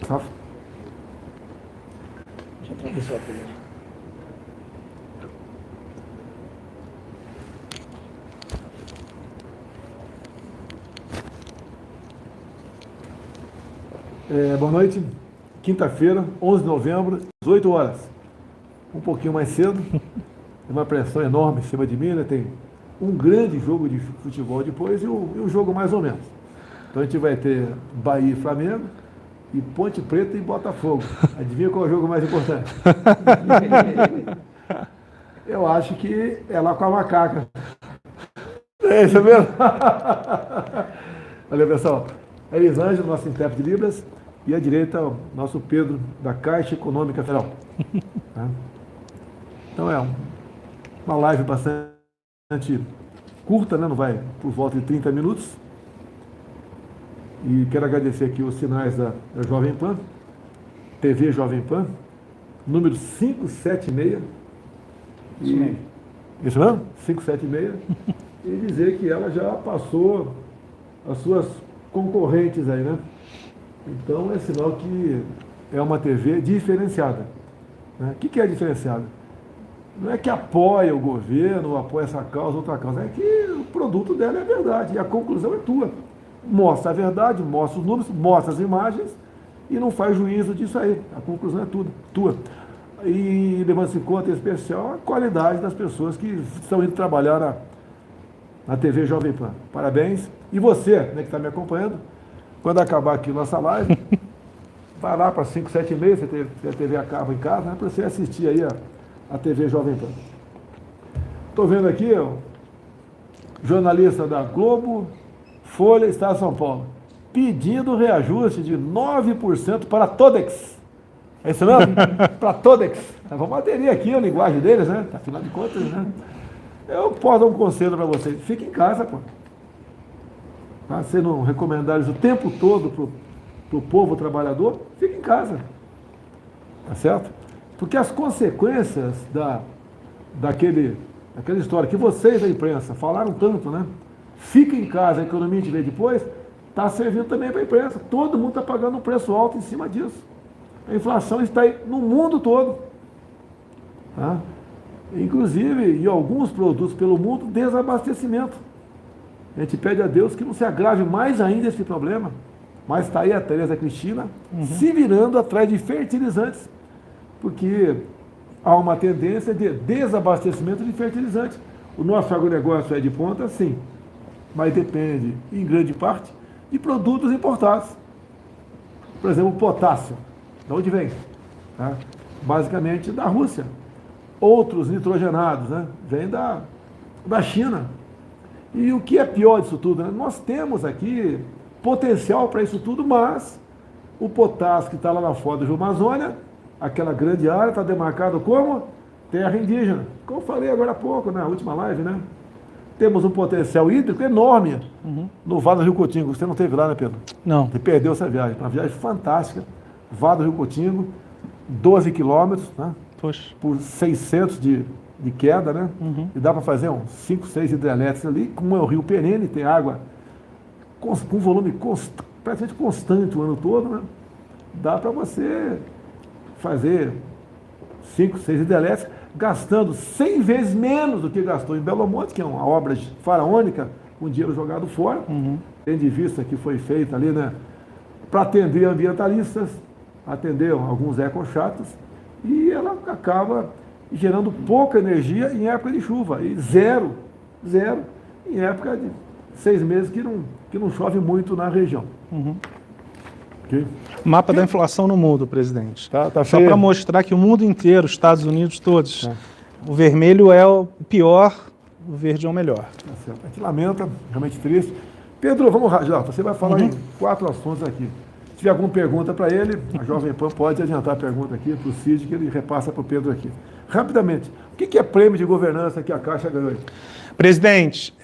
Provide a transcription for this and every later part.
Rafa? Deixa eu atravessar aqui. Boa noite. Quinta-feira, 11 de novembro, 18 horas. Um pouquinho mais cedo. Tem uma pressão enorme em cima de mim, né? Tem um grande jogo de futebol depois e um jogo mais ou menos. Então a gente vai ter Bahia e Flamengo e Ponte Preta e Botafogo. Adivinha qual é o jogo mais importante? Eu acho que é lá com a macaca. É isso mesmo? Valeu, pessoal. Elisângela, nosso intérprete de Libras, e à direita, o nosso Pedro, da Caixa Econômica Federal. Tá? Então é uma live bastante curta, né? Não vai por volta de 30 minutos. E quero agradecer aqui os sinais da Jovem Pan, TV Jovem Pan, número 576. Isso mesmo? 576. E dizer que ela já passou as suas concorrentes aí, né? Então é sinal que é uma TV diferenciada. Né? O que é diferenciada? Não é que apoia o governo, ou apoia essa causa, outra causa. É que o produto dela é verdade e a conclusão é tua. Mostra a verdade, mostra os números, mostra as imagens e não faz juízo disso aí. A conclusão é tua. E levando-se em conta, em especial, a qualidade das pessoas que estão indo trabalhar na TV Jovem Pan. Parabéns. E você, né, que está me acompanhando, quando acabar aqui nossa live, vai lá para 576, você tem a TV a cabo em casa, né, para você assistir aí a TV Jovem Pan. Estou vendo aqui, jornalista da Globo, Folha, Estado de São Paulo, pedindo reajuste de 9% para Todex. É isso mesmo? Para Todex. Vamos aderir aqui a linguagem deles, né? Afinal de contas, né? Eu posso dar um conselho para vocês. Fique em casa, pô. Tá? Se não recomendar isso o tempo todo para o povo trabalhador, fique em casa. Tá certo? Porque as consequências daquela história que vocês da imprensa falaram tanto, né? Fica em casa, a economia a gente vê depois, está servindo também para a imprensa. Todo mundo está pagando um preço alto em cima disso. A inflação está aí no mundo todo. Tá? Inclusive, em alguns produtos pelo mundo, desabastecimento. A gente pede a Deus que não se agrave mais ainda esse problema. Mas está aí a Tereza Cristina se virando atrás de fertilizantes. Porque há uma tendência de desabastecimento de fertilizantes. O nosso agronegócio é de ponta, sim. Mas depende, em grande parte, de produtos importados. Por exemplo, o potássio. De onde vem? Tá? Basicamente da Rússia. Outros nitrogenados, né? Vêm da China. E o que é pior disso tudo? Né? Nós temos aqui potencial para isso tudo, mas o potássio que está lá na foz do Rio Amazônia, aquela grande área, está demarcado como terra indígena. Como eu falei agora há pouco, na última live, né? Temos um potencial hídrico enorme no Vale do Rio Cotingo. Você não teve lá, né, Pedro? Não. Você perdeu essa viagem. Uma viagem fantástica. Vale do Rio Cotingo, 12 quilômetros, né? Poxa. Por 600 de queda, né? E dá para fazer uns 5, 6 hidrelétricos ali, como é o rio perene, tem água com volume praticamente constante o ano todo, né? Dá para você fazer 5, 6 hidrelétricos, gastando 100 vezes menos do que gastou em Belo Monte, que é uma obra faraônica, com dinheiro jogado fora, tendo de vista que foi feita ali, né? Para atender ambientalistas, atender alguns ecochatos, e ela acaba gerando pouca energia em época de chuva, e zero em época de 6 meses que não chove muito na região. Okay? Mapa da inflação no mundo, presidente. Tá Só para mostrar que o mundo inteiro, Estados Unidos todos, o vermelho é o pior, o verde é o melhor. Tá certo. A gente lamenta, realmente triste. Pedro, vamos já, você vai falar em 4 assuntos aqui. Se tiver alguma pergunta para ele, a Jovem Pan pode adiantar a pergunta aqui para o Cid, que ele repassa para o Pedro aqui. Rapidamente, o que é prêmio de governança que a Caixa ganhou? Presidente,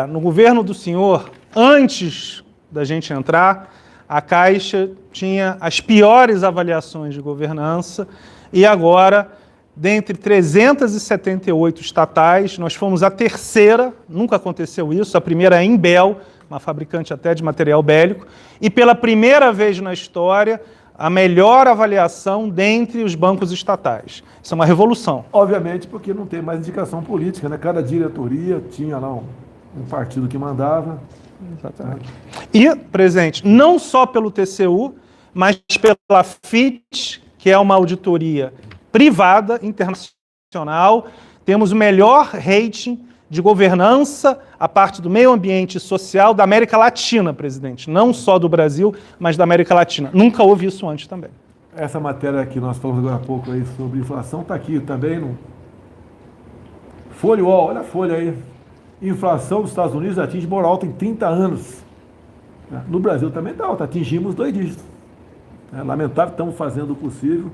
no governo do senhor, antes da gente entrar, a Caixa tinha as piores avaliações de governança e agora, dentre 378 estatais, nós fomos a terceira, nunca aconteceu isso, a primeira é a Imbel, uma fabricante até de material bélico, e pela primeira vez na história, a melhor avaliação dentre os bancos estatais. Isso é uma revolução. Obviamente, porque não tem mais indicação política, né? Cada diretoria tinha lá um partido que mandava. Exatamente. E, presidente, não só pelo TCU, mas pela FIT, que é uma auditoria privada, internacional, temos o melhor rating de governança, a parte do meio ambiente e social da América Latina, presidente. Não só do Brasil, mas da América Latina. Nunca houve isso antes também. Essa matéria que nós falamos agora há pouco aí sobre inflação está aqui também no Folha UOL, olha a folha aí. Inflação dos Estados Unidos atinge maior alta em 30 anos. No Brasil também está alta, atingimos 2 dígitos. Lamentável, estamos fazendo o possível.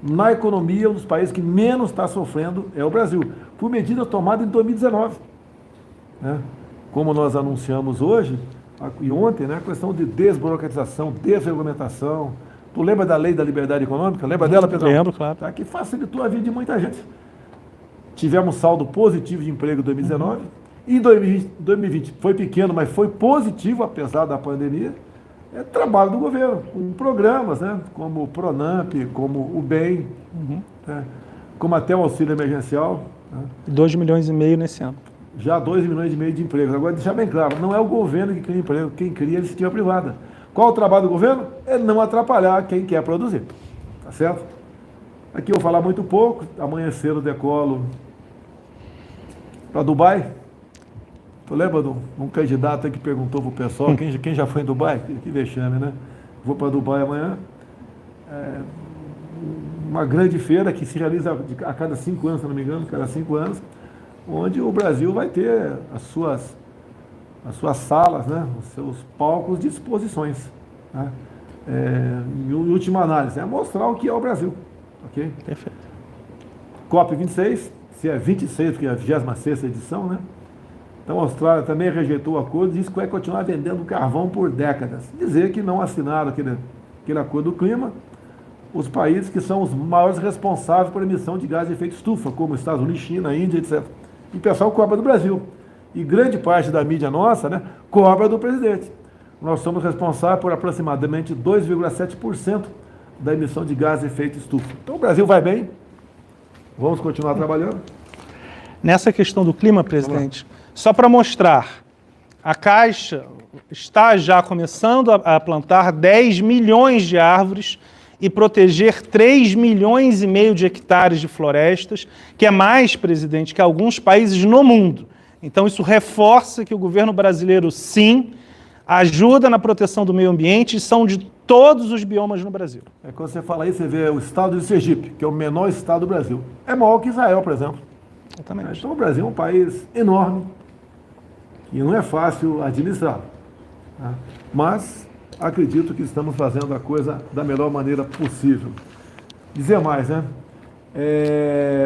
Na economia, um dos países que menos está sofrendo é o Brasil, por medida tomada em 2019. Como nós anunciamos hoje e ontem, a questão de desburocratização, desregulamentação. Tu lembra da Lei da Liberdade Econômica? Lembra dela, Pedro? Lembro, claro. Que facilitou a vida de muita gente. Tivemos saldo positivo de emprego em 2019. E em 2020 foi pequeno, mas foi positivo, apesar da pandemia. É trabalho do governo, com programas, como o Pronamp, como o BEM, como até o auxílio emergencial. 2,5 milhões nesse ano. Já 2,5 milhões de empregos. Agora, deixar bem claro, não é o governo que cria emprego, quem cria é a iniciativa privada. Qual o trabalho do governo? É não atrapalhar quem quer produzir. Tá certo? Aqui eu vou falar muito pouco, amanhã cedo eu decolo para Dubai. Tu lembra de um candidato que perguntou para o pessoal, quem já foi em Dubai? Que vexame, né? Vou para Dubai amanhã. Uma grande feira que se realiza a cada 5 anos, se não me engano, cada 5 anos, onde o Brasil vai ter as suas salas, os seus palcos de exposições. Em última análise, é mostrar o que é o Brasil. Ok? Perfeito. COP26, se é 26, porque é a 26ª edição, Então a Austrália também rejeitou o acordo e disse que vai continuar vendendo carvão por décadas. Dizer que não assinaram aquele acordo do clima os países que são os maiores responsáveis por emissão de gás de efeito estufa, como Estados Unidos, China, Índia, etc. E o pessoal cobra do Brasil. E grande parte da mídia nossa cobra do presidente. Nós somos responsáveis por aproximadamente 2,7% da emissão de gás de efeito estufa. Então o Brasil vai bem, vamos continuar trabalhando. Nessa questão do clima, presidente, só para mostrar, a Caixa está já começando a plantar 10 milhões de árvores e proteger 3,5 milhões de hectares de florestas, que é mais, presidente, que alguns países no mundo. Então isso reforça que o governo brasileiro, sim, ajuda na proteção do meio ambiente e são de todos os biomas no Brasil. Quando você fala isso, você vê o estado de Sergipe, que é o menor estado do Brasil. É maior que Israel, por exemplo. Exatamente. Então o Brasil é um país enorme e não é fácil administrar. Mas acredito que estamos fazendo a coisa da melhor maneira possível. Dizer mais,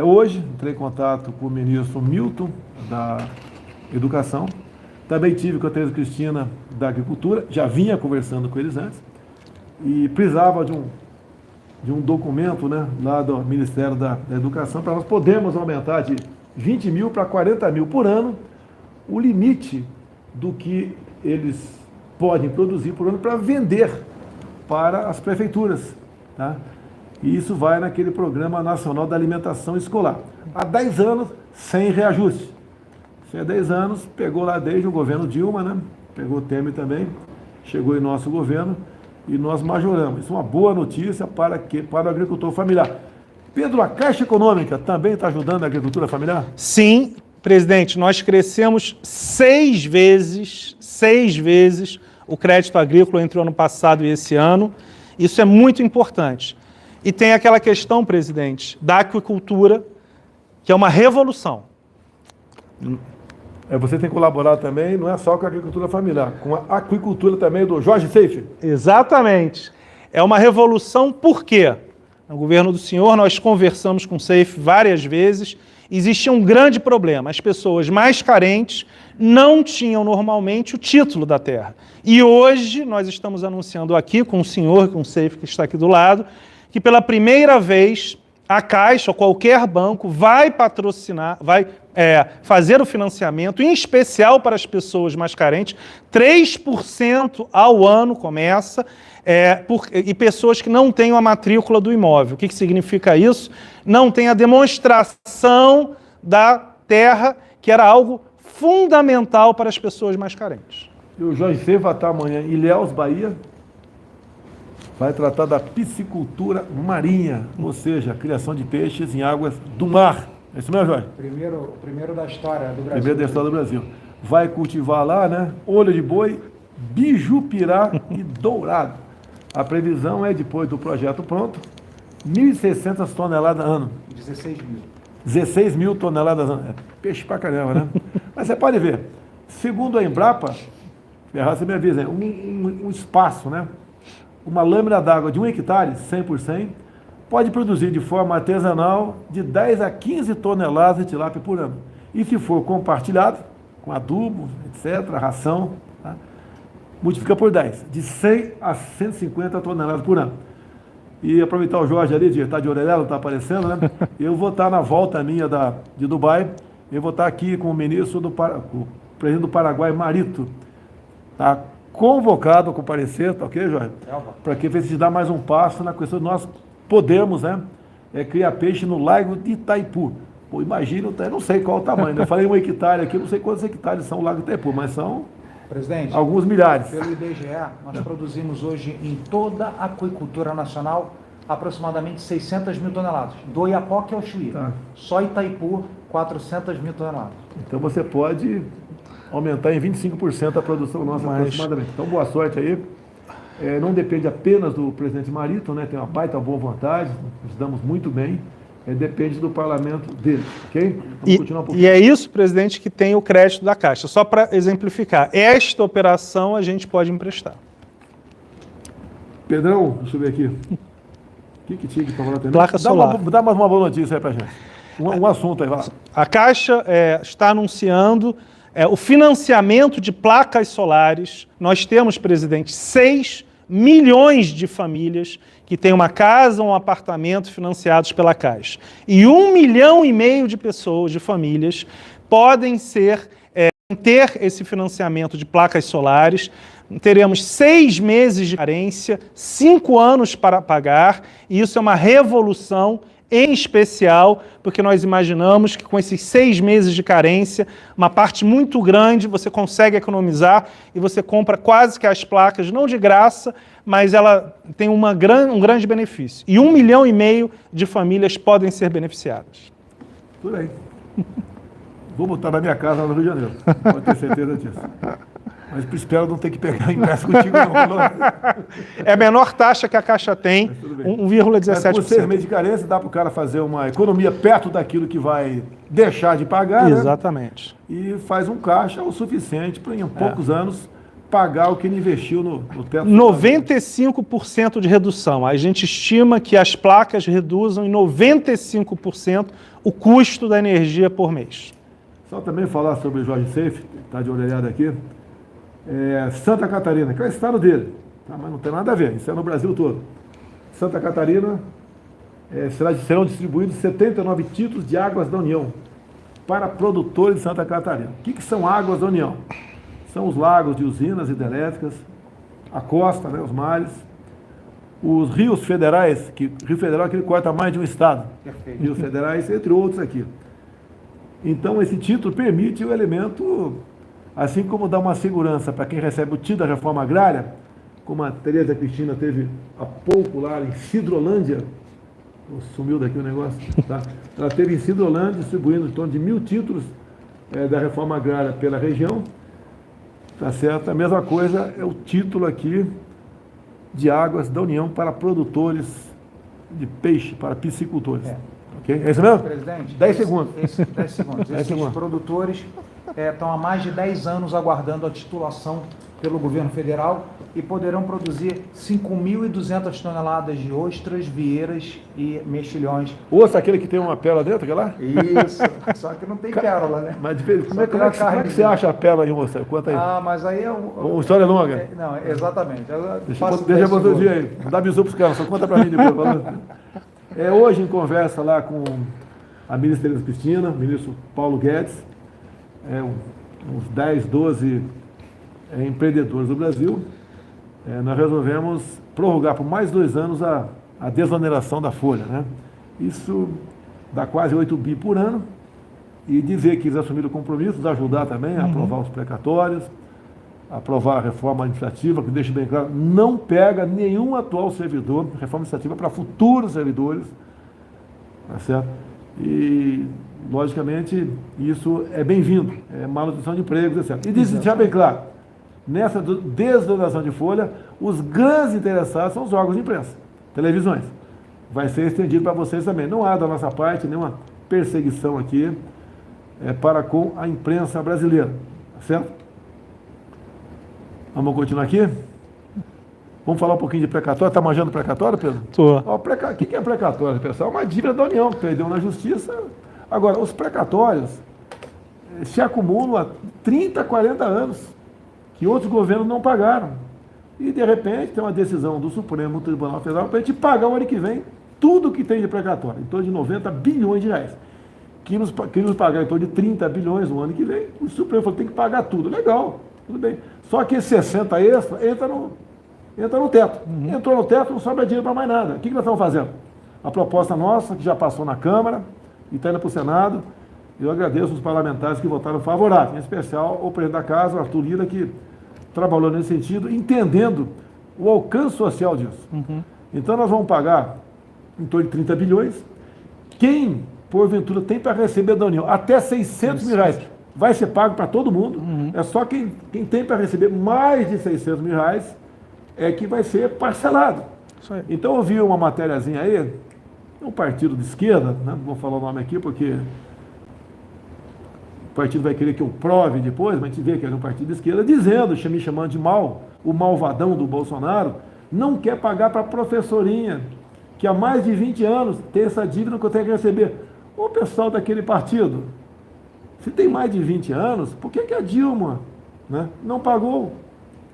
hoje entrei em contato com o ministro Milton, da Educação. Também tive com a Tereza Cristina, da Agricultura. Já vinha conversando com eles antes. E precisava de um documento lá do Ministério da Educação para nós podermos aumentar de 20 mil para 40 mil por ano o limite do que eles podem produzir por ano para vender para as prefeituras. E isso vai naquele Programa Nacional da Alimentação Escolar. Há 10 anos, sem reajuste. Se há 10 anos, pegou lá desde o governo Dilma, pegou o Temer também, chegou em nosso governo e nós majoramos. Isso é uma boa notícia para o agricultor familiar. Pedro, a Caixa Econômica também está ajudando a agricultura familiar? Sim, presidente, nós crescemos 6 vezes o crédito agrícola entre o ano passado e esse ano. Isso é muito importante. E tem aquela questão, presidente, da aquicultura, que é uma revolução. Você tem colaborado também, não é só com a agricultura familiar, com a aquicultura também do Jorge Seife. Exatamente. É uma revolução por quê? No governo do senhor, nós conversamos com o Seife várias vezes, existia um grande problema. As pessoas mais carentes não tinham normalmente o título da terra. E hoje nós estamos anunciando aqui com o senhor, com o Seife que está aqui do lado, que pela primeira vez a Caixa ou qualquer banco vai patrocinar, vai fazer o financiamento, em especial para as pessoas mais carentes, 3% ao ano começa, e pessoas que não têm a matrícula do imóvel. O que significa isso? Não tem a demonstração da terra, que era algo fundamental para as pessoas mais carentes. E o Jorge Seif vai estar amanhã em Ilhéus, Bahia, vai tratar da piscicultura marinha, ou seja, a criação de peixes em águas do mar. É isso mesmo, Jorge? Primeiro da história do Brasil. Primeiro da história do Brasil. Vai cultivar lá, né? Olho de boi, bijupirá e dourado. A previsão é, depois do projeto pronto, 1.600 toneladas ano. 16 mil. 16 mil toneladas ano. É peixe pra caramba, né? Mas você pode ver, segundo a Embrapa, Ferraz, você me avisa, um espaço, né? Uma lâmina d'água de 1 hectare, 100 por 100, pode produzir de forma artesanal de 10 a 15 toneladas de tilápia por ano. E se for compartilhado, com adubo, etc., ração, tá? Multiplica por 10, de 100 a 150 toneladas por ano. E aproveitar o Jorge ali, está de orelha, está aparecendo, né? Eu vou estar na volta minha de Dubai, eu vou estar aqui com o ministro com o presidente do Paraguai, Marito, tá convocado a comparecer, tá ok, Jorge? Para que se dá mais um passo na questão de nós podermos, né, criar peixe no lago de Itaipu. Pô, imagina, eu não sei qual o tamanho, né? Eu falei 1 hectare aqui, não sei quantos hectares são o lago de Itaipu, mas são Presidente, alguns milhares. Pelo IBGE, nós produzimos hoje em toda a aquicultura nacional aproximadamente 600 mil toneladas, do Oiapoque ao Chuí. Tá. Só Itaipu, 400 mil toneladas. Então você pode aumentar em 25% a produção nossa aproximadamente. Então boa sorte aí. Não depende apenas do presidente Marito, né? Tem uma baita boa vontade, nos damos muito bem. Depende do parlamento dele, ok? Vamos continuar um pouquinho. E é isso, presidente, que tem o crédito da Caixa. Só para exemplificar, esta operação a gente pode emprestar. Pedrão, deixa eu ver aqui. O que tinha que falar também? Placa solar. Dá mais uma boa notícia aí pra gente. Um assunto aí, vai lá. A Caixa está anunciando o financiamento de placas solares. Nós temos, presidente, 6 milhões de famílias que têm uma casa ou um apartamento financiados pela Caixa. E 1,5 milhão de pessoas, de famílias, podem ter esse financiamento de placas solares. Teremos 6 meses de carência, 5 anos para pagar, e isso é uma revolução, em especial porque nós imaginamos que com esses 6 meses de carência, uma parte muito grande você consegue economizar e você compra quase que as placas, não de graça, mas ela tem um grande benefício. E 1,5 milhão de famílias podem ser beneficiadas. Tudo aí. Vou botar na minha casa lá no Rio de Janeiro, pode ter certeza disso. Mas espero não ter que pegar empréstimo contigo, não. É a menor taxa que a Caixa tem, 1,17%. Com 6 meses de carência, dá para o cara fazer uma economia perto daquilo que vai deixar de pagar. Exatamente. Né? E faz um caixa o suficiente para, em poucos anos, pagar o que ele investiu no teto. 95% de redução. A gente estima que as placas reduzam em 95% o custo da energia por mês. Só também falar sobre o Jorge Seif, está de orelhada aqui. Santa Catarina, que é o estado dele, tá? Mas não tem nada a ver, isso é no Brasil todo. Santa Catarina, serão distribuídos 79 títulos de águas da União para produtores de Santa Catarina. O que são águas da União? São os lagos de usinas hidrelétricas, a costa, né, os mares, os rios federais, Rio Federal é que ele corta mais de um estado. Perfeito. Rios federais, entre outros aqui. Então, esse título permite o elemento, assim como dá uma segurança para quem recebe o título da reforma agrária, como a Tereza Cristina teve há pouco lá em Sidrolândia, sumiu daqui o negócio, tá? Ela teve em Sidrolândia, distribuindo em torno de 1.000 títulos da reforma agrária pela região, tá certo? A mesma coisa é o título aqui de águas da União para produtores de peixe, para piscicultores. Okay? É isso mesmo? Presidente, 10 segundos. 10 segundos. Esses produtores estão há mais de 10 anos aguardando a titulação pelo governo federal e poderão produzir 5.200 toneladas de ostras, vieiras e mexilhões. Osso, aquele que tem uma pérola dentro, aquele lá? Isso, só que não tem pérola, né? Mas como é que você acha a pérola em osso? Conta aí. Mas aí é uma história longa. Não, exatamente. Deixa eu outro dia aí. Não dá bisu para os caras, só conta para mim depois. Hoje, em conversa lá com a ministra Tereza Cristina, o ministro Paulo Guedes, uns 10, 12 empreendedores do Brasil, nós resolvemos prorrogar por mais 2 anos a desoneração da folha, né? Isso dá quase 8 bi por ano, e dizer que eles assumiram o compromisso de ajudar também a aprovar os precatórios, aprovar a reforma administrativa, que deixa bem claro, não pega nenhum atual servidor, reforma administrativa para futuros servidores, tá certo? E, logicamente, isso é bem-vindo, é manutenção de empregos, etc. E deixar bem claro, nessa desoneração de folha, os grandes interessados são os órgãos de imprensa, televisões. Vai ser estendido para vocês também. Não há da nossa parte nenhuma perseguição aqui para com a imprensa brasileira, tá certo? Vamos continuar aqui? Vamos falar um pouquinho de precatório. Está manjando precatório, Pedro? Tô. O que é precatório, pessoal? É uma dívida da União, que perdeu na justiça. Agora, os precatórios se acumulam há 30, 40 anos, que outros governos não pagaram. E, de repente, tem uma decisão do Supremo Tribunal Federal para a gente pagar o ano que vem tudo que tem de precatório, em torno de 90 bilhões de reais. Que nos pagar em torno de 30 bilhões no ano que vem, o Supremo falou que tem que pagar tudo. Legal, tudo bem. Só que esse 60 extra entra no teto. Entrou no teto, não sobra dinheiro para mais nada. O que nós estamos fazendo? A proposta nossa, que já passou na Câmara e está indo para o Senado, eu agradeço os parlamentares que votaram favorável, em especial o presidente da Casa, o Arthur Lira, que trabalhou nesse sentido, entendendo o alcance social disso. Então nós vamos pagar em torno de 30 bilhões. Quem, porventura, tem para receber da União até 600 mil reais, vai ser pago para todo mundo. É só quem tem para receber mais de 600 mil reais é que vai ser parcelado. Então eu vi uma matériazinha aí, um partido de esquerda, né? Não vou falar o nome aqui porque o partido vai querer que eu prove depois, mas a gente vê que é um partido de esquerda, dizendo, me chamando de o malvadão do Bolsonaro, não quer pagar para a professorinha, que há mais de 20 anos tem essa dívida que eu tenho que receber. O pessoal daquele partido, se tem mais de 20 anos, por que a Dilma, né, não pagou?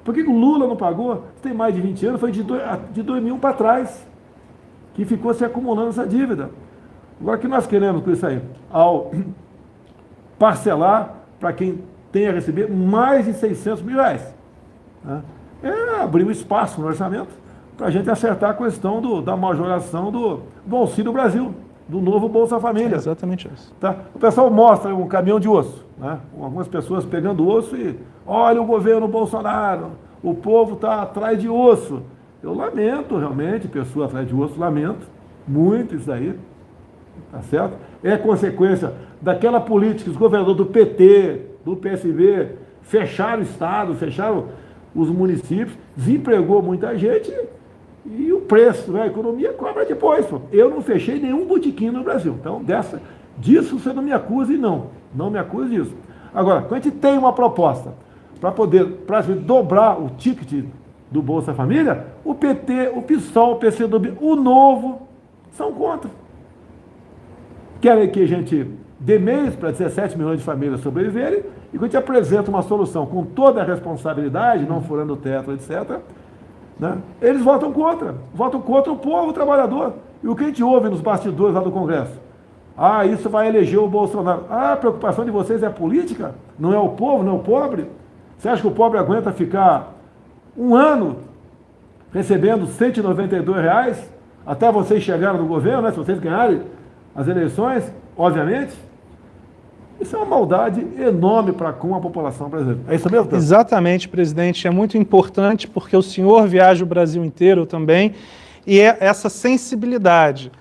Por que o Lula não pagou? Se tem mais de 20 anos, foi de 2001 para trás, que ficou se acumulando essa dívida. Agora, o que nós queremos com isso aí? Ao parcelar para quem tem a receber mais de 600 mil reais. Né? Abrir um espaço no orçamento para a gente acertar a questão da majoração do Auxílio Brasil, do novo Bolsa Família. É exatamente isso. Tá? O pessoal mostra um caminhão de osso, né? Algumas pessoas pegando osso e olha o governo Bolsonaro, o povo está atrás de osso. Eu lamento realmente, pessoa atrás de osso, lamento muito isso aí, tá certo? É consequência daquela política que os governadores do PT, do PSB, fecharam o Estado, fecharam os municípios, desempregou muita gente e o preço, né? A economia cobra depois. Pô. Eu não fechei nenhum botequim no Brasil. Então, disso você não me acuse, não me acuse disso. Agora, quando a gente tem uma proposta para poder dobrar o ticket do Bolsa Família, o PT, o PSOL, o PCdoB, o Novo, são contra. Querem que a gente dê meios para 17 milhões de famílias sobreviverem e quando a gente apresenta uma solução com toda a responsabilidade, não furando o teto, etc., né, eles votam contra o povo trabalhador. E o que a gente ouve nos bastidores lá do Congresso? Isso vai eleger o Bolsonaro. A preocupação de vocês é a política? Não é o povo, não é o pobre? Você acha que o pobre aguenta ficar um ano recebendo R$192 até vocês chegarem no governo, né, se vocês ganharem as eleições, obviamente? Isso é uma maldade enorme para com a população brasileira. É isso mesmo, Pedro? Exatamente, presidente. É muito importante porque o senhor viaja o Brasil inteiro também e essa sensibilidade,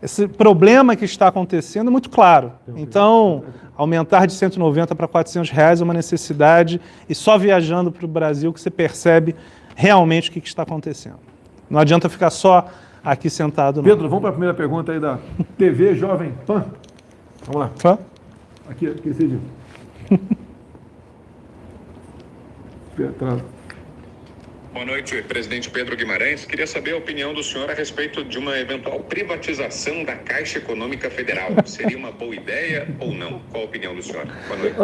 esse problema que está acontecendo é muito claro. Então, aumentar de 190 para R$400 é uma necessidade e só viajando para o Brasil que você percebe realmente o que está acontecendo. Não adianta ficar só aqui sentado. Não. Pedro, vamos para a primeira pergunta aí da TV Jovem Pan. Vamos lá. Fã? Aqui Cid. Boa noite, presidente Pedro Guimarães. Queria saber a opinião do senhor a respeito de uma eventual privatização da Caixa Econômica Federal. Seria uma boa ideia ou não? Qual a opinião do senhor? Boa noite.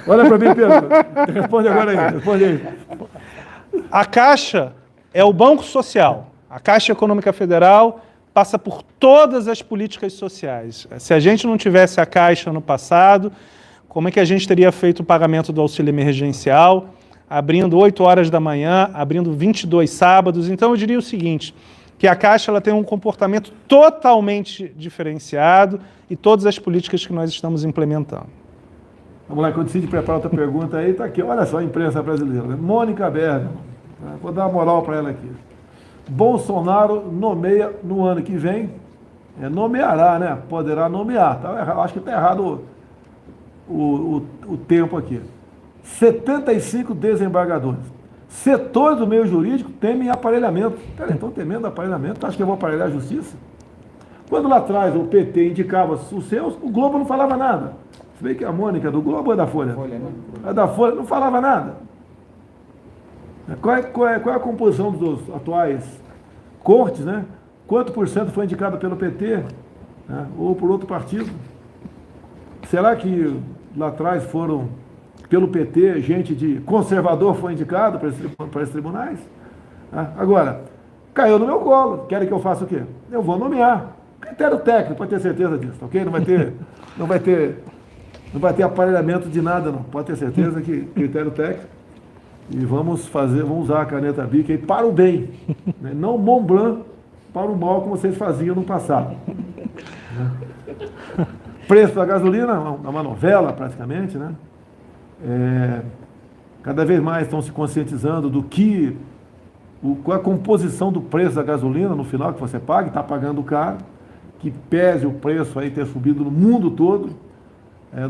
Olha para mim, Pedro. Responde agora aí. Responde aí. A Caixa é o Banco Social. A Caixa Econômica Federal passa por todas as políticas sociais. Se a gente não tivesse a Caixa no passado, como é que a gente teria feito o pagamento do auxílio emergencial, abrindo 8 horas da manhã, abrindo 22 sábados? Então eu diria o seguinte, que a Caixa ela tem um comportamento totalmente diferenciado e todas as políticas que nós estamos implementando. Vamos lá, quando o Cid prepara outra pergunta aí, está aqui, olha só a imprensa brasileira, né? Mônica Bergamo, vou dar uma moral para ela aqui. Bolsonaro nomeia no ano que vem, nomeará, né? Poderá nomear. Tá, acho que está errado o tempo aqui. 75 desembargadores. Setores do meio jurídico temem aparelhamento. Cara, estão temendo aparelhamento. Acho que eu vou aparelhar a justiça? Quando lá atrás o PT indicava os seus, o Globo não falava nada. Você vê que a Mônica é do Globo ou é da Folha? É da Folha, não falava nada. Qual é a composição dos atuais cortes, né? Quanto por cento foi indicado pelo PT, né? Ou por outro partido? Será que lá atrás foram, pelo PT, gente de conservador foi indicado para esses tribunais? Agora, caiu no meu colo. Querem que eu faça o quê? Eu vou nomear. Critério técnico, pode ter certeza disso, ok? Não vai ter aparelhamento de nada, não. Pode ter certeza que critério técnico. E vamos usar a caneta Bic aí para o bem, né? Não Mont Blanc para o mal, como vocês faziam no passado. Preço da gasolina, é uma novela praticamente, né? Cada vez mais estão se conscientizando do que, qual é a composição do preço da gasolina no final que você paga, está pagando caro, que pese o preço aí ter subido no mundo todo,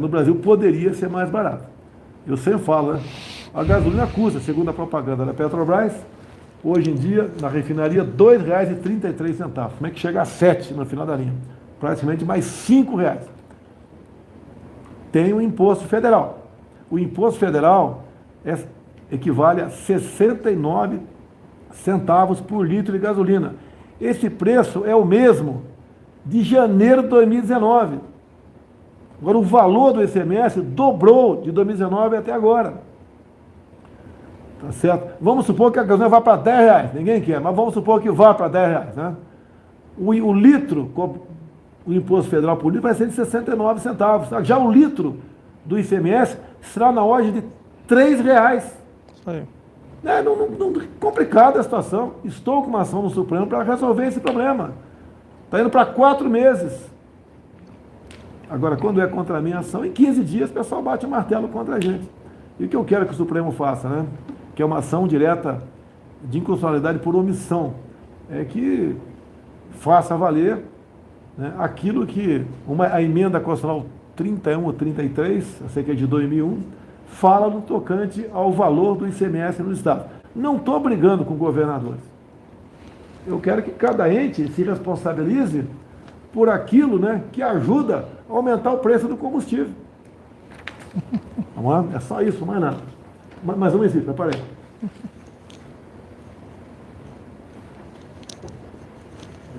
no Brasil poderia ser mais barato. Eu sempre falo, né? A gasolina custa, segundo a propaganda da Petrobras, hoje em dia, na refinaria, R$ 2,33. Como é que chega a 7 no final da linha? Praticamente mais R$ 5. Tem o imposto federal. O imposto federal equivale a 69 centavos por litro de gasolina. Esse preço é o mesmo de janeiro de 2019. Agora, o valor do ICMS dobrou de 2019 até agora. Tá certo? Vamos supor que a gasolina vá para R$ 10, ninguém quer, mas vamos supor que vá para R$ 10, né? O litro, o imposto federal por litro vai ser de 69 centavos. Tá? Já o litro do ICMS será na ordem de R$ 3. Complicada a situação. Estou com uma ação no Supremo para resolver esse problema. Está indo para 4 meses. Agora, quando é contra a minha ação, em 15 dias o pessoal bate o martelo contra a gente. E o que eu quero que o Supremo faça, né? Que é uma ação direta de inconstitucionalidade por omissão, que faça valer, né, aquilo que a emenda constitucional 31 ou 33, eu sei que é de 2001, fala no tocante ao valor do ICMS no Estado. Não estou brigando com governadores. Eu quero que cada ente se responsabilize por aquilo, né, que ajuda a aumentar o preço do combustível. Vamos lá? É só isso, mais nada. Mas vamos ver, prepara aí.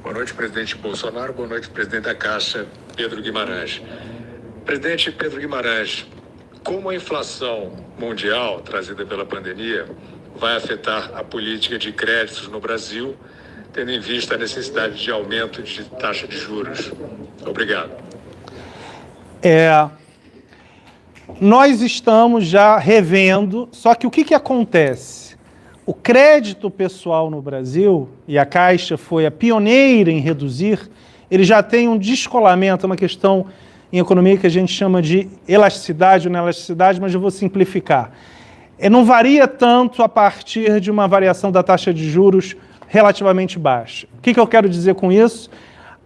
Boa noite, presidente Bolsonaro. Boa noite, presidente da Caixa, Pedro Guimarães. Presidente Pedro Guimarães, como a inflação mundial trazida pela pandemia vai afetar a política de créditos no Brasil, tendo em vista a necessidade de aumento de taxa de juros? Obrigado. Nós estamos já revendo, só que o que acontece? O crédito pessoal no Brasil, e a Caixa foi a pioneira em reduzir, ele já tem um descolamento, uma questão em economia que a gente chama de elasticidade ou inelasticidade, mas eu vou simplificar. Não varia tanto a partir de uma variação da taxa de juros relativamente baixa. O que eu quero dizer com isso?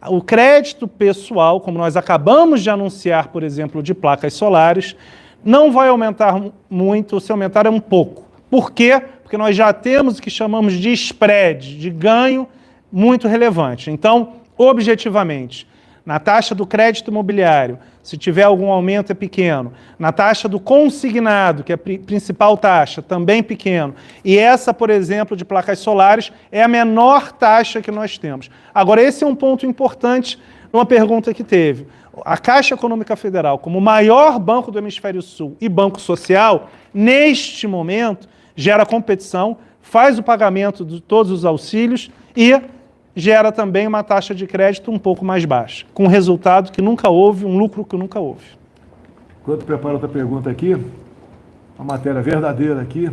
O crédito pessoal, como nós acabamos de anunciar, por exemplo, de placas solares, não vai aumentar muito, se aumentar é um pouco. Por quê? Porque nós já temos o que chamamos de spread, de ganho muito relevante. Então, objetivamente, na taxa do crédito imobiliário, se tiver algum aumento é pequeno. Na taxa do consignado, que é a principal taxa, também pequeno. E essa, por exemplo, de placas solares, é a menor taxa que nós temos. Agora, esse é um ponto importante numa pergunta que teve. A Caixa Econômica Federal, como o maior banco do Hemisfério Sul e banco social, neste momento, gera competição, faz o pagamento de todos os auxílios e gera também uma taxa de crédito um pouco mais baixa, com resultado que nunca houve, um lucro que nunca houve. Enquanto preparo outra pergunta aqui, uma matéria verdadeira aqui,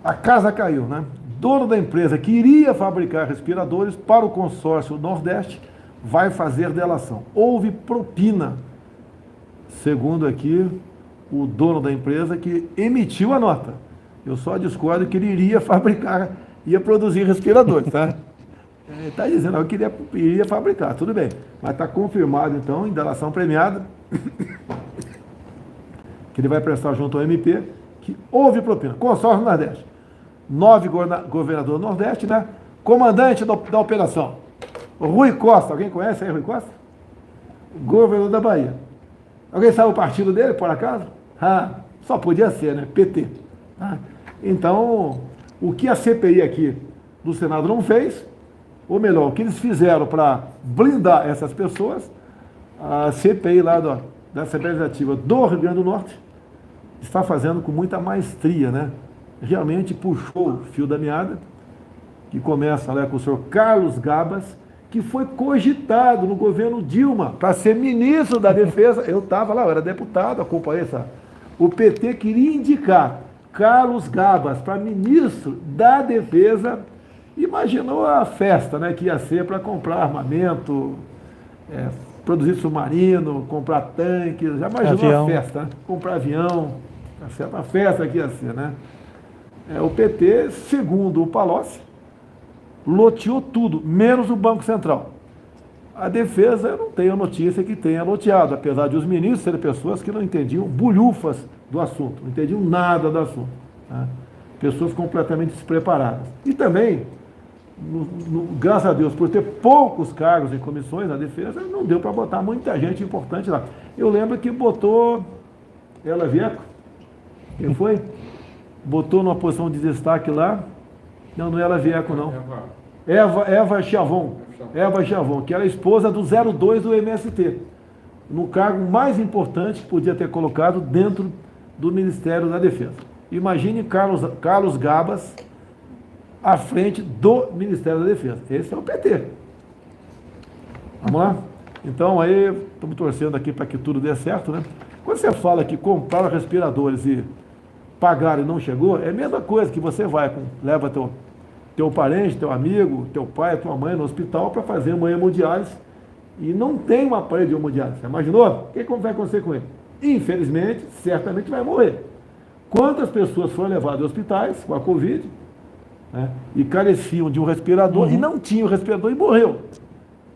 a casa caiu, né? Dono da empresa que iria fabricar respiradores para o consórcio Nordeste vai fazer delação. Houve propina, segundo aqui o dono da empresa que emitiu a nota. Eu só discordo que ele iria fabricar, ia produzir respiradores, tá? Ele está dizendo que ele iria fabricar, tudo bem. Mas está confirmado, então, em delação premiada, que ele vai prestar junto ao MP, que houve propina. Consórcio Nordeste. 9 governador do Nordeste, né? Comandante da operação. Rui Costa, alguém conhece aí Rui Costa? Governador da Bahia. Alguém sabe o partido dele, por acaso? Só podia ser, né? PT. Então, o que a CPI aqui do Senado não fez, ou melhor, o que eles fizeram para blindar essas pessoas, a CPI lá da Assembleia Legislativa do Rio Grande do Norte está fazendo com muita maestria, né? Realmente puxou o fio da meada, que começa lá com o senhor Carlos Gabas, que foi cogitado no governo Dilma para ser ministro da Defesa. Eu estava lá, eu era deputado, acompanhei essa. O PT queria indicar Carlos Gabas para ministro da Defesa. Imaginou a festa, né, que ia ser para comprar armamento, produzir submarino, comprar tanques. Já imaginou avião. A festa, né? Comprar avião, a festa que ia ser, né? O PT, segundo o Palocci, loteou tudo, menos o Banco Central. A defesa, eu não tenho notícia que tenha loteado, apesar de os ministros serem pessoas que não entendiam bulhufas do assunto, não entendiam nada do assunto. Né? Pessoas completamente despreparadas. E também, graças a Deus, por ter poucos cargos em comissões na defesa, não deu para botar muita gente importante lá. Eu lembro que botou Ela Vieco, quem foi? Botou numa posição de destaque lá. Não é Ela Vieco, não. Eva Chavon. Eva Chavon, que era a esposa do 02 do MST. No cargo mais importante que podia ter colocado dentro do Ministério da Defesa. Imagine Carlos Gabas à frente do Ministério da Defesa. Esse é o PT. Vamos lá? Então, aí, estamos torcendo aqui para que tudo dê certo, né? Quando você fala que compraram respiradores e pagaram e não chegou, é a mesma coisa que você leva teu parente, teu amigo, teu pai, tua mãe no hospital para fazer uma hemodiálise e não tem uma aparelho de hemodiálise. Você imaginou? O que vai acontecer com ele? Infelizmente, certamente vai morrer. Quantas pessoas foram levadas a hospitais com a Covid, né, e careciam de um respirador e não tinham o respirador e morreu?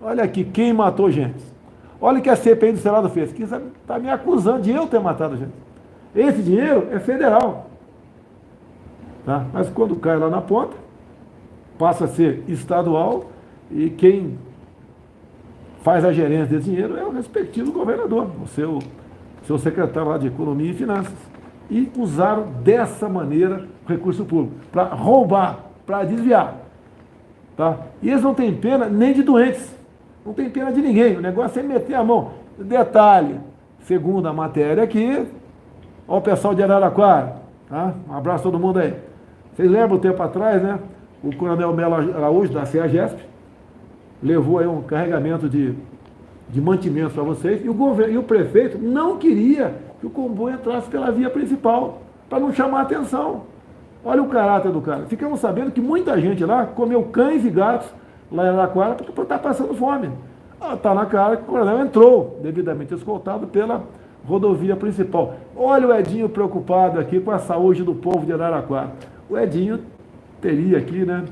Olha aqui, quem matou gente. Olha o que a CPI do Senado fez. Que está me acusando de eu ter matado gente. Esse dinheiro é federal. Tá? Mas quando cai lá na ponta, passa a ser estadual e quem faz a gerência desse dinheiro é o respectivo governador, o seu secretário lá de Economia e Finanças. E usaram dessa maneira o recurso público, para roubar, para desviar. Tá? E eles não têm pena nem de doentes, não tem pena de ninguém, o negócio é meter a mão. Detalhe, segundo a matéria aqui, olha o pessoal de Araraquara, tá? Um abraço a todo mundo aí. Vocês lembram um tempo atrás, né? O coronel Melo Araújo, da CEAGESP, levou aí um carregamento de mantimentos para vocês, e o prefeito não queria que o comboio entrasse pela via principal, para não chamar a atenção. Olha o caráter do cara. Ficamos sabendo que muita gente lá comeu cães e gatos lá em Araraquara porque está passando fome. Está na cara que o coronel entrou, devidamente escoltado pela rodovia principal. Olha o Edinho preocupado aqui com a saúde do povo de Araraquara. O Edinho teria aqui, né,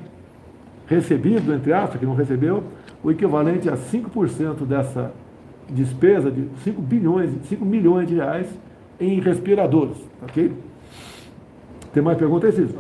recebido, entre aspas, que não recebeu, o equivalente a 5% dessa despesa de 5 milhões de reais em respiradores, ok? Tem mais perguntas, Cícero?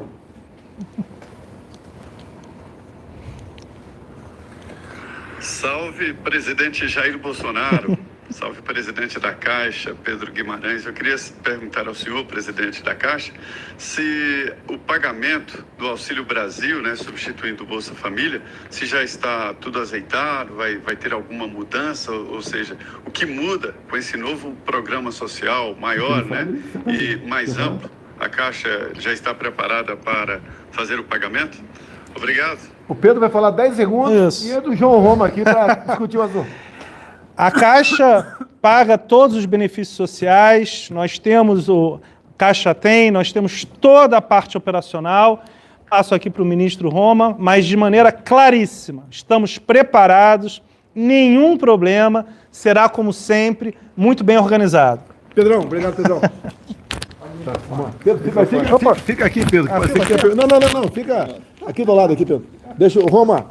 Salve, presidente Jair Bolsonaro. Salve, presidente da Caixa, Pedro Guimarães. Eu queria perguntar ao senhor, presidente da Caixa, se o pagamento do Auxílio Brasil, né, substituindo o Bolsa Família, se já está tudo azeitado, vai ter alguma mudança, ou seja, o que muda com esse novo programa social maior, né, e mais amplo? A Caixa já está preparada para fazer o pagamento? Obrigado. O Pedro vai falar 10 segundos Isso. e é do João Roma aqui para discutir o assunto. A Caixa paga todos os benefícios sociais, nós temos nós temos toda a parte operacional. Passo aqui para o ministro Roma, mas de maneira claríssima. Estamos preparados, nenhum problema, será como sempre, muito bem organizado. Pedrão, obrigado, Pedrão. Tá, vamos lá. Pedro, fica aqui, Pedro. Não, fica aqui do lado, aqui, Pedro. Deixa o Roma.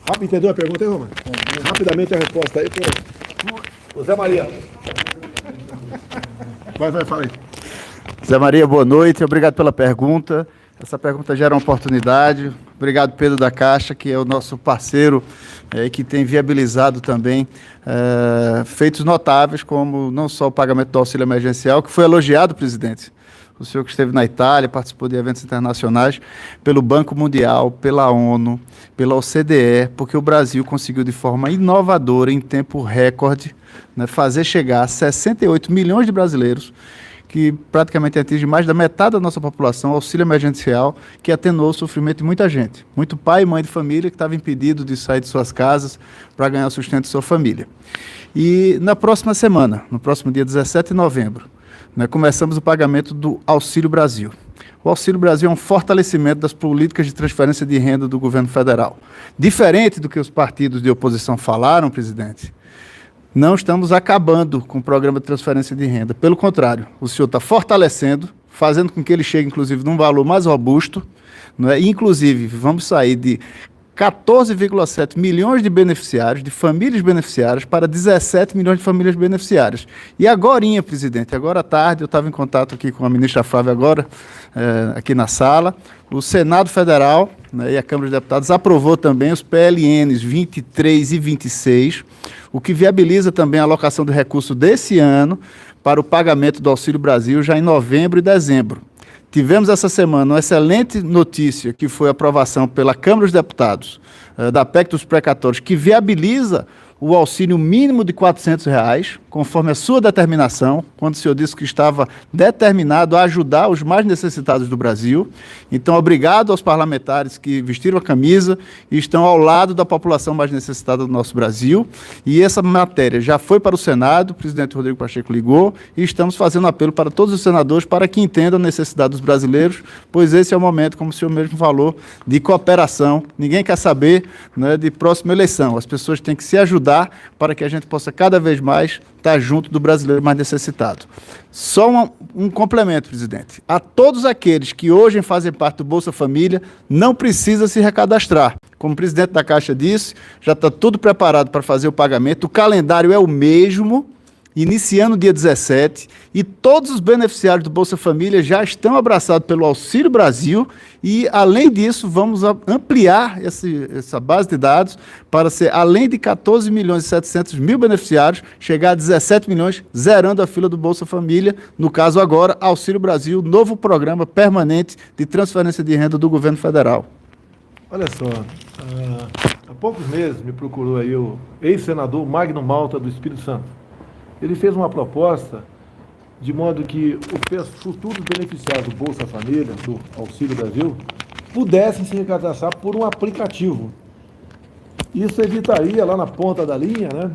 Rápido, entendeu a pergunta aí, Roma? Rapidamente a resposta aí, Pedro. O Zé Maria. Vai, fala aí. Zé Maria, boa noite, obrigado pela pergunta. Essa pergunta gera uma oportunidade. Obrigado, Pedro da Caixa, que é o nosso parceiro, que tem viabilizado também feitos notáveis, como não só o pagamento do auxílio emergencial, que foi elogiado, presidente. O senhor que esteve na Itália, participou de eventos internacionais, pelo Banco Mundial, pela ONU, pela OCDE, porque o Brasil conseguiu de forma inovadora, em tempo recorde, né, fazer chegar a 68 milhões de brasileiros, que praticamente atinge mais da metade da nossa população, auxílio emergencial, que atenuou o sofrimento de muita gente. Muito pai e mãe de família que estava impedido de sair de suas casas para ganhar o sustento de sua família. E na próxima semana, no próximo dia 17 de novembro, nós começamos o pagamento do Auxílio Brasil. O Auxílio Brasil é um fortalecimento das políticas de transferência de renda do governo federal. Diferente do que os partidos de oposição falaram, presidente, não estamos acabando com o programa de transferência de renda. Pelo contrário, o senhor está fortalecendo, fazendo com que ele chegue, inclusive, num valor mais robusto, não é? Inclusive, vamos sair de 14,7 milhões de beneficiários, de famílias beneficiárias, para 17 milhões de famílias beneficiárias. E agorinha, presidente, agora à tarde, eu estava em contato aqui com a ministra Flávia agora, aqui na sala, o Senado Federal, né, e a Câmara dos Deputados aprovou também os PLNs 23 e 26, o que viabiliza também a alocação do recurso desse ano para o pagamento do Auxílio Brasil já em novembro e dezembro. Tivemos essa semana uma excelente notícia, que foi a aprovação pela Câmara dos Deputados da PEC dos precatórios, que viabiliza o auxílio mínimo de R$400, conforme a sua determinação, quando o senhor disse que estava determinado a ajudar os mais necessitados do Brasil. Então, obrigado aos parlamentares que vestiram a camisa e estão ao lado da população mais necessitada do nosso Brasil. E essa matéria já foi para o Senado, o presidente Rodrigo Pacheco ligou, e estamos fazendo um apelo para todos os senadores para que entendam a necessidade dos brasileiros, pois esse é o momento, como o senhor mesmo falou, de cooperação. Ninguém quer saber, né, de próxima eleição. As pessoas têm que se ajudar para que a gente possa cada vez mais estar junto do brasileiro mais necessitado. Só um complemento, presidente. A todos aqueles que hoje fazem parte do Bolsa Família, não precisa se recadastrar. Como o presidente da Caixa disse, já está tudo preparado para fazer o pagamento, o calendário é o mesmo, iniciando dia 17, e todos os beneficiários do Bolsa Família já estão abraçados pelo Auxílio Brasil, e, além disso, vamos ampliar essa base de dados para ser, além de 14 milhões e 700 mil beneficiários, chegar a 17 milhões, zerando a fila do Bolsa Família, no caso agora, Auxílio Brasil, novo programa permanente de transferência de renda do governo federal. Olha só, há poucos meses me procurou aí o ex-senador Magno Malta do Espírito Santo. Ele fez uma proposta de modo que os futuros beneficiários do Bolsa Família, do Auxílio Brasil, pudessem se recadastrar por um aplicativo. Isso evitaria lá na ponta da linha, né,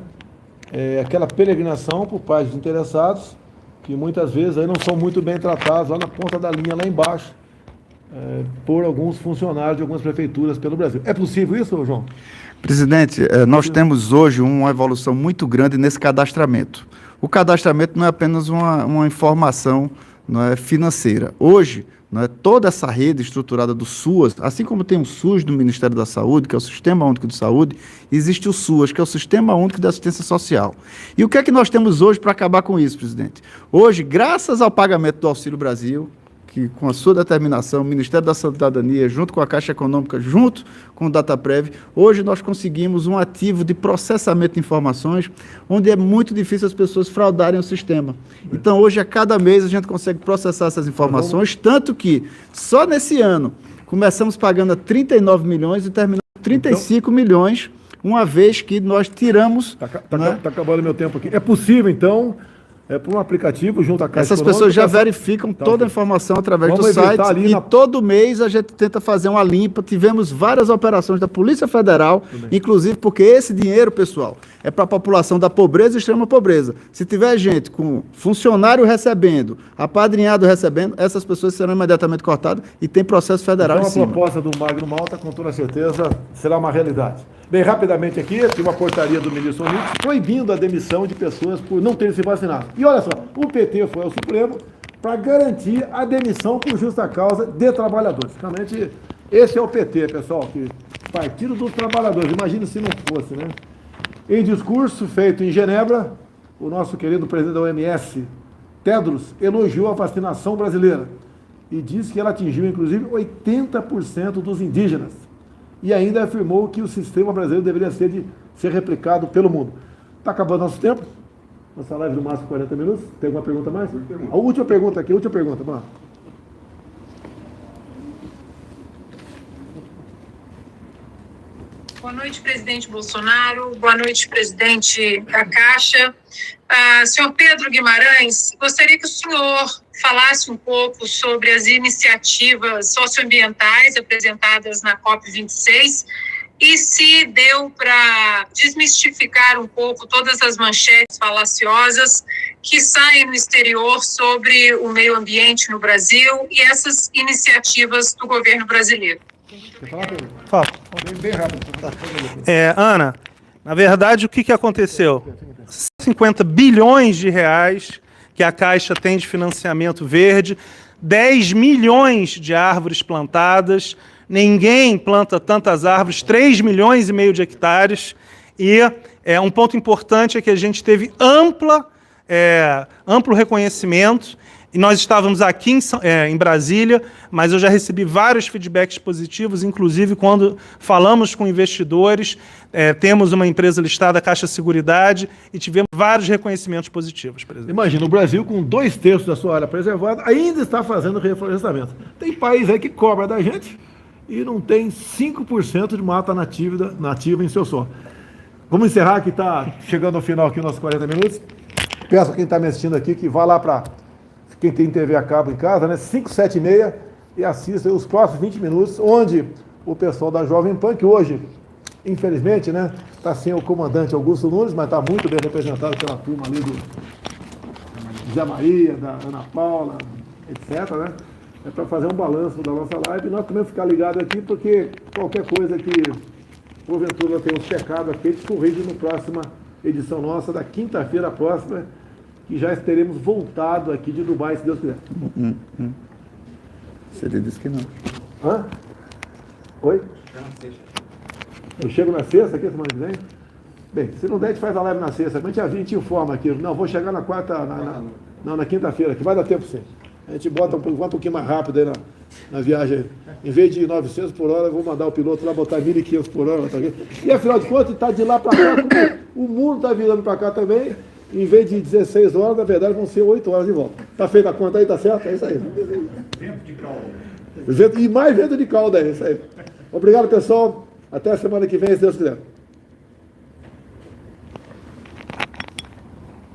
aquela peregrinação por pais interessados, que muitas vezes aí não são muito bem tratados lá na ponta da linha, lá embaixo, por alguns funcionários de algumas prefeituras pelo Brasil. É possível isso, João? Presidente, nós temos hoje uma evolução muito grande nesse cadastramento. O cadastramento não é apenas uma informação, não é, financeira. Hoje, não é, toda essa rede estruturada do SUAS, assim como tem o SUS do Ministério da Saúde, que é o Sistema Único de Saúde, existe o SUAS, que é o Sistema Único de Assistência Social. E o que é que nós temos hoje para acabar com isso, presidente? Hoje, graças ao pagamento do Auxílio Brasil, que com a sua determinação, o Ministério da Cidadania, junto com a Caixa Econômica, junto com o Dataprev, hoje nós conseguimos um ativo de processamento de informações, onde é muito difícil as pessoas fraudarem o sistema. Então, hoje, a cada mês, a gente consegue processar essas informações, tanto que, só nesse ano, começamos pagando a 39 milhões e terminamos com 35 milhões, uma vez que nós tiramos... Está acabando meu tempo aqui. É possível, então, por um aplicativo junto à Caixa Essas Econômica. pessoas já verificam Tá, toda a ok. informação através do Vamos evitar site ali e na- todo mês a gente tenta fazer uma limpa. Tivemos várias operações da Polícia Federal, inclusive porque esse dinheiro, pessoal, é para a população da pobreza e extrema pobreza. Se tiver gente com funcionário recebendo, apadrinhado recebendo, essas pessoas serão imediatamente cortadas e tem processo federal Então, em a cima. proposta do Magno Malta, com toda certeza, será uma realidade. Bem, rapidamente aqui, tem uma portaria do ministro Onix proibindo a demissão de pessoas por não terem se vacinado. E olha só, o PT foi ao Supremo para garantir a demissão por justa causa de trabalhadores. Realmente, esse é o PT, pessoal, que Partido dos Trabalhadores. Imagine se não fosse, né? Em discurso feito em Genebra, o nosso querido presidente da OMS, Tedros, elogiou a vacinação brasileira e disse que ela atingiu, inclusive, 80% dos indígenas. E ainda afirmou que o sistema brasileiro deveria ser replicado pelo mundo. Está acabando nosso tempo? Nossa live no máximo 40 minutos. Tem alguma pergunta a mais? A última pergunta aqui, última pergunta. Vamos lá. Boa noite, presidente Bolsonaro. Boa noite, presidente da Caixa. Senhor Pedro Guimarães, gostaria que o senhor falasse um pouco sobre as iniciativas socioambientais apresentadas na COP26 e se deu para desmistificar um pouco todas as manchetes falaciosas que saem no exterior sobre o meio ambiente no Brasil e essas iniciativas do governo brasileiro. Quer falar, Pedro? Fala. Bem rápido. Ana, na verdade, o que aconteceu? 50 bilhões de reais que a Caixa tem de financiamento verde, 10 milhões de árvores plantadas, ninguém planta tantas árvores, 3 milhões e meio de hectares, e um ponto importante é que a gente teve amplo reconhecimento, e nós estávamos aqui em Brasília, mas eu já recebi vários feedbacks positivos, inclusive quando falamos com investidores, temos uma empresa listada, a Caixa Seguridade, e tivemos vários reconhecimentos positivos, presidente. Imagina, o Brasil, com 2/3 da sua área preservada, ainda está fazendo reflorestamento. Tem país aí que cobra da gente e não tem 5% de mata nativa em seu solo. Vamos encerrar, que está chegando ao final aqui os nossos 40 minutos. Peço a quem está me assistindo aqui que vá lá para quem tem TV a cabo em casa, né? 5, 7 e meia, e assista os próximos 20 minutos, onde o pessoal da Jovem Pan, que hoje, infelizmente, né, está sem o comandante Augusto Nunes, mas está muito bem representado pela turma ali do Zé Maria, da Ana Paula, etc., né? É para fazer um balanço da nossa live e nós também ficar ligados aqui, porque qualquer coisa que porventura tenha uns pecados aqui, a gente corrige na próxima edição nossa, da quinta-feira próxima, que já teremos voltado aqui de Dubai, se Deus quiser. Ele disse que não. Hã? Oi? Eu chego na sexta aqui, semana que vem? Bem, se não der, a gente faz a live na sexta. A gente informa aqui. Não, vou chegar na quarta, na quinta-feira, que vai dar tempo sim. A gente bota um pouquinho mais rápido aí na viagem. Em vez de 900 por hora, eu vou mandar o piloto lá botar 1.500 por hora. Tá aqui. E afinal de contas, está de lá para cá, o mundo está virando para cá também. Em vez de 16 horas, na verdade, vão ser 8 horas de volta. Tá feita a conta aí, tá certo? É isso aí. Vento de calda. E mais vento de calda, é isso aí. Obrigado, pessoal. Até a semana que vem, se Deus quiser.